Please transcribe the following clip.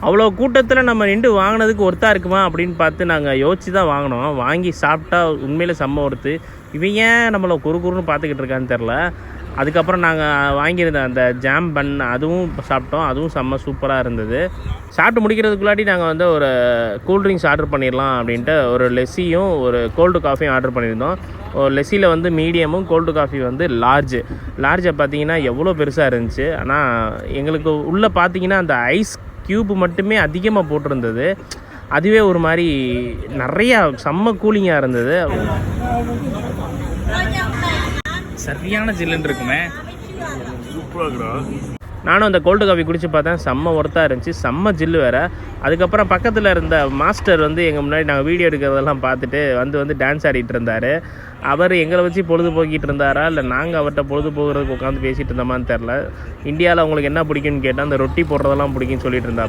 அவ்வளோ கூட்டத்தில் நம்ம நின்று வாங்கினதுக்கு ஒர்த்தாக இருக்குமா அப்படின்னு பார்த்து நாங்கள் யோசிச்சு தான் வாங்கினோம். வாங்கி சாப்பிட்டா உண்மையில் செம்ம ஒர்த்து. இவன் ஏன் நம்மளை குறுன்னு பார்த்துக்கிட்டு இருக்கான்னு தெரில. அதுக்கப்புறம் நாங்கள் வாங்கியிருந்த அந்த ஜாம் பன் அதுவும் சாப்பிட்டோம். அதுவும் செம்ம சூப்பராக இருந்தது. சாப்பிட்டு முடிக்கிறதுக்குள்ளாடி நாங்கள் வந்து ஒரு கூல்ட்ரிங்க்ஸ் ஆர்டர் பண்ணிடலாம் அப்படின்ட்டு ஒரு லெஸ்ஸியும் ஒரு கோல்டு காஃபியும் ஆர்டர் பண்ணியிருந்தோம். ஒரு லெஸ்ஸியில் வந்து மீடியமும், கோல்டு காஃபி வந்து லார்ஜை பார்த்தீங்கன்னா எவ்வளோ பெருசாக இருந்துச்சு. ஆனால் எங்களுக்கு உள்ளே பார்த்தீங்கன்னா அந்த ஐஸ் க்யூப் மட்டுமே அதிகமாக போட்டிருந்தது. அதுவே ஒரு மாதிரி நிறையா செம்ம கூலிங்காக இருந்தது. சரியான ஜில்லுன்னு இருக்குமே, நானும் அந்த கோல்டு காஃபி குடிச்சு பார்த்தேன். செம்ம ஒர்த்தாக இருந்துச்சு, செம்ம ஜில்லு வேறு. அதுக்கப்புறம் பக்கத்தில் இருந்த மாஸ்டர் வந்து எங்கள் முன்னாடி நாங்கள் வீடியோ எடுக்கிறதெல்லாம் பார்த்துட்டு வந்து டான்ஸ் ஆடிட்டு இருந்தார். அவர் எங்களை வச்சு பொழுதுபோக்கிட்டு இருந்தாரா இல்லை நாங்கள் அவர்கிட்ட பொழுதுபோகிறதுக்கு உட்காந்து பேசிகிட்டு இருந்தோமான்னு தெரில. இந்தியாவில் அவங்களுக்கு என்ன பிடிக்குன்னு கேட்டால் அந்த ரொட்டி போடுறதெல்லாம் பிடிக்குன்னு சொல்லிட்டு இருந்தார்.